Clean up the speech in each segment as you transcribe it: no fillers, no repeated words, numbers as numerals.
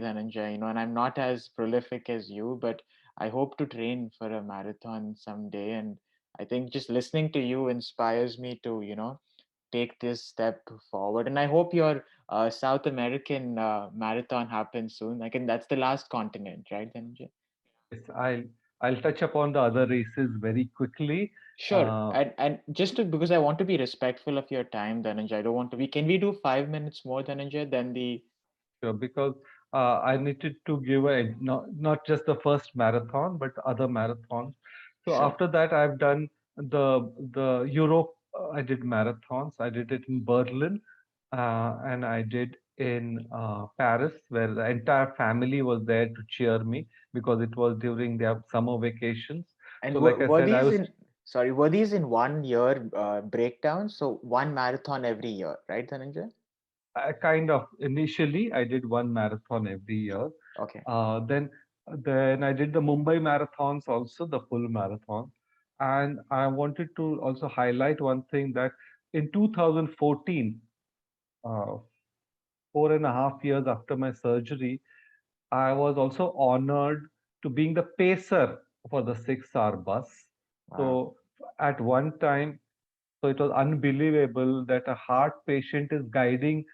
Dhananjay, and I'm not as prolific as you, but I hope to train for a marathon someday. And I think just listening to you inspires me to, take this step forward. And I hope your South American marathon happens soon. I think that's the last continent, right, Dhananjay? Yes, I'll touch upon the other races very quickly. Sure. Uh, And just because I want to be respectful of your time, Dhananjay, I don't want to be. Can we do 5 minutes more, Dhananjay, than the. sure, because I needed to give not just the first marathon, but other marathons. So Sure. after that, I've done the Europe. I did marathons. I did it in Berlin, and I did in Paris, where the entire family was there to cheer me because it was during their summer vacations. So, And like I were said, I these was in, sorry, were these in 1 year breakdown? So one marathon every year, right, Dhananjay? kind of initially I did one marathon every year. Okay. Then I did the Mumbai marathons also, the full marathon. And I wanted to also highlight one thing that in 2014, 4.5 years after my surgery, I was also honored to being the pacer for the 6 hour bus. Wow. So at one time, so it was unbelievable that a heart patient is guiding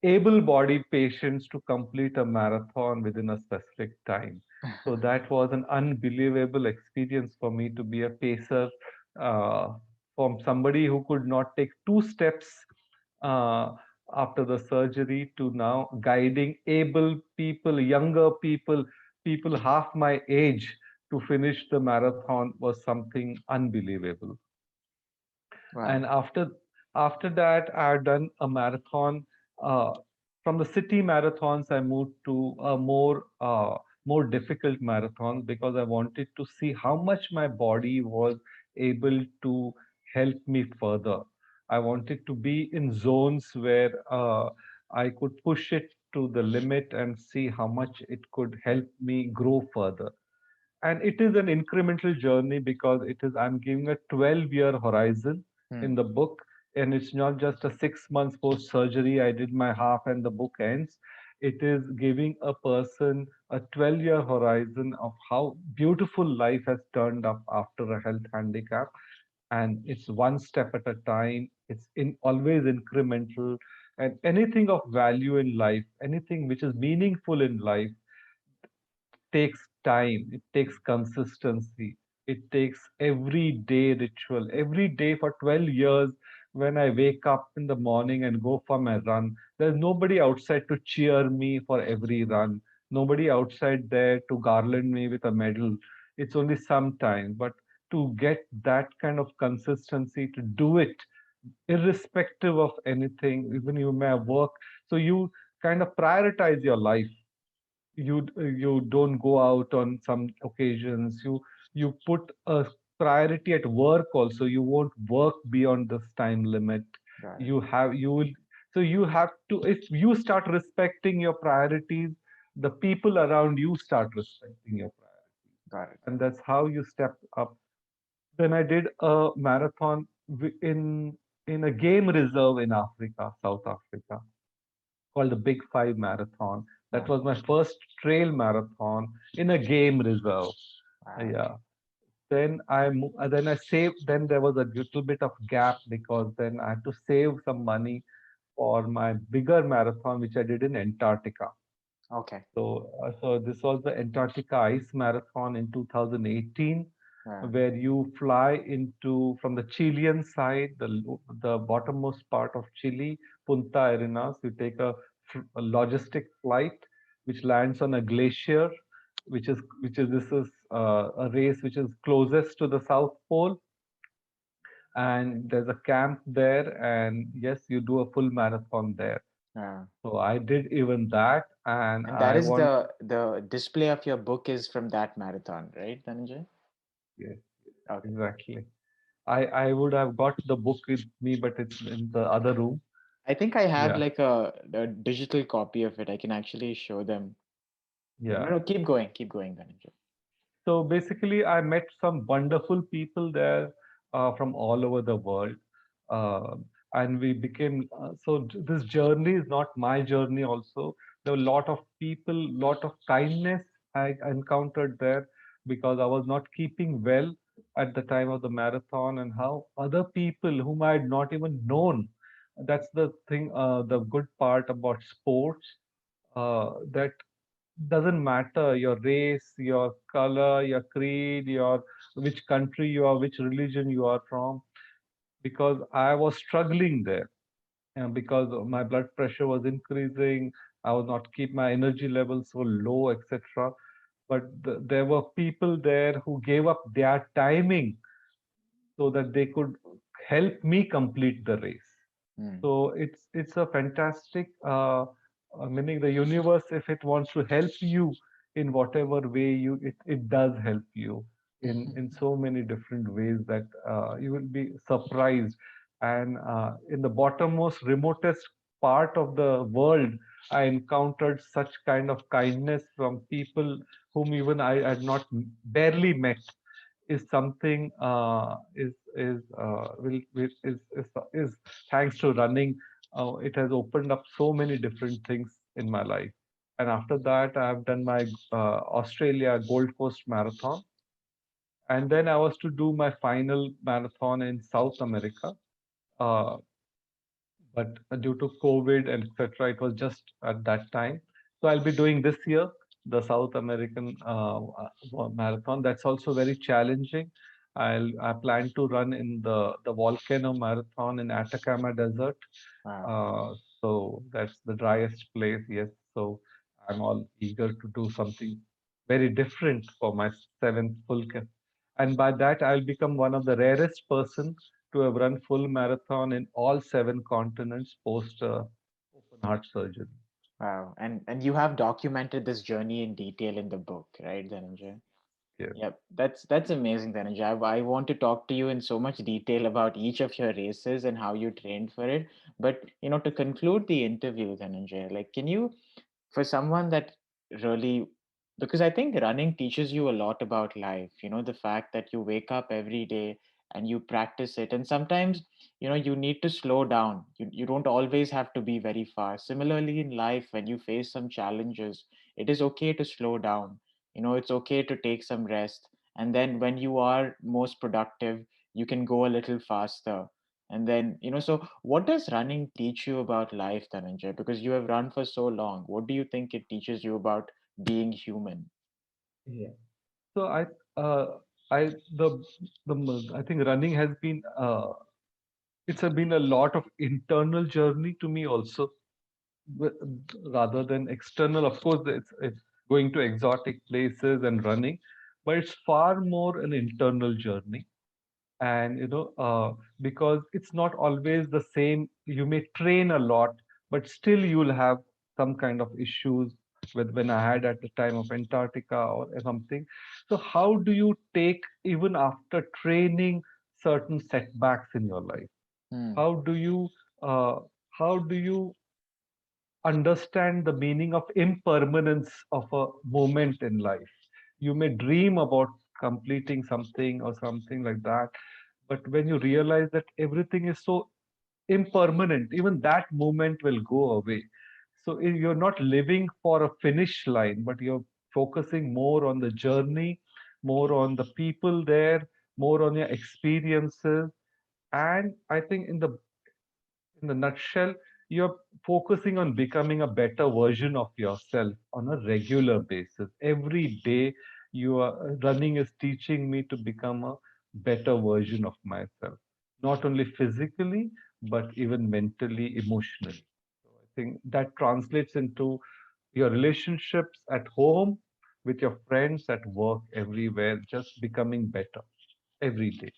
able-bodied patients to complete a marathon within a specific time. So that was an unbelievable experience for me to be a pacer uh, from somebody who could not take two steps uh, after the surgery to now guiding able people, younger people, people half my age to finish the marathon was something unbelievable. Wow. And after that, I've done a marathon. uh, from the city marathons, I moved to a more difficult marathon because I wanted to see how much my body was able to help me further. I wanted to be in zones where I could push it to the limit and see how much it could help me grow further. And it is an incremental journey because it is I'm giving a 12-year horizon in Hmm. the book. And it's not just a 6 months post surgery I did my half and the book ends. It is giving a person a 12-year horizon of how beautiful life has turned up after a health handicap. And it's one step at a time. It's in always incremental. And anything of value in life, anything which is meaningful in life, takes time, it takes consistency, it takes everyday ritual. Every day for 12 years, when I wake up in the morning and go for my run, there's nobody outside to cheer me for every run, nobody outside there to garland me with a medal. It's only sometime, but to get that kind of consistency to do it irrespective of anything, even you may have work, so you kind of prioritize your life. You don't go out on some occasions. You put a priority at work also. You won't work beyond this time limit. Got it. You will. So you have to, if you start respecting your priorities, the people around you start respecting your priorities. Got it. And that's how you step up. Then I did a marathon in a game reserve in Africa, South Africa, called the Big Five Marathon. That Wow. was my first trail marathon in a game reserve. Wow. Yeah. Then I saved. Then there was a little bit of gap because then I had to save some money for my bigger marathon, which I did in Antarctica. Okay. So this was the Antarctica Ice Marathon in 2018, Wow. where you fly into from the Chilean side, the bottommost part of Chile, Punta Arenas. You take a logistic flight, which lands on a glacier, which is this is a race which is closest to the South Pole, and there's a camp there, and yes, you do a full marathon there. Wow. So I did even that, and And that I is want. the display of your book is from that marathon, right, Dhananjay? Yes, Okay. exactly. I would have got the book with me, but it's in the other room. I think I have Yeah, like a digital copy of it. I can actually show them. Yeah, no, yeah. no, keep going, Dhananjay. So basically, I met some wonderful people there from all over the world. Uh, and we became, this journey is not my journey also. There were a lot of people, lot of kindness I encountered there, because I was not keeping well at the time of the marathon, and how other people whom I had not even known. That's the thing, the good part about sports, that doesn't matter your race, your color, your creed, your which country you are, which religion you are from, because I was struggling there, because my blood pressure was increasing. I was not keep my energy levels so low, etc. But there were people there who gave up their timing so that they could help me complete the race. Hmm. So it's a fantastic, meaning the universe, if it wants to help you in whatever way, it does help you in so many different ways that you will be surprised. And in the bottommost, remotest part of the world, I encountered such kind of kindness from people whom even I had not barely met, is something, is thanks to running. It has opened up so many different things in my life. And after that, I've done my Australia Gold Coast Marathon, and then I was to do my final marathon in South America. Uh, but due to COVID and etc., it was just at that time. So I'll be doing this year the South American marathon. That's also very challenging. I plan to run in the volcano marathon in Atacama Desert. Wow. Uh, so that's the driest place. Yes. So I'm all eager to do something very different for my seventh and by that I'll become one of the rarest person to have run full marathon in all seven continents post open heart surgery. Wow. And you have documented this journey in detail in the book, right, Dhananjay? Yes. Yep, that's amazing, Dhananjay. I want to talk to you in so much detail about each of your races and how you trained for it. But to conclude the interview, Dhananjay, like, can you, for someone that really, because I think running teaches you a lot about life, the fact that you wake up every day and you practice it, and sometimes you need to slow down. You don't always have to be very fast. Similarly in life, when you face some challenges, it is okay to slow down. It's okay to take some rest, and then when you are most productive, you can go a little faster. And then, so what does running teach you about life, Dhananjay? Because you have run for so long. What do you think it teaches you about being human? Yeah. So uh, I I think running has been, been a lot of internal journey to me also, w- rather than external. Of course, it's going to exotic places and running, but it's far more an internal journey. And because it's not always the same, you may train a lot, but still you'll have some kind of issues with when I had at the time of Antarctica or something. So how do you take, even after training, certain setbacks in your life? Hmm. How do you uh, how do you understand the meaning of impermanence of a moment in life? You may dream about completing something or something like that, but when you realize that everything is so impermanent, even that moment will go away. So you're not living for a finish line, but you're focusing more on the journey, more on the people there, more on your experiences. And I think in the nutshell, you're focusing on becoming a better version of yourself on a regular basis. Every day, you are running is teaching me to become a better version of myself, not only physically, but even mentally, emotionally. So I think that translates into your relationships at home, with your friends, at work, everywhere, just becoming better every day.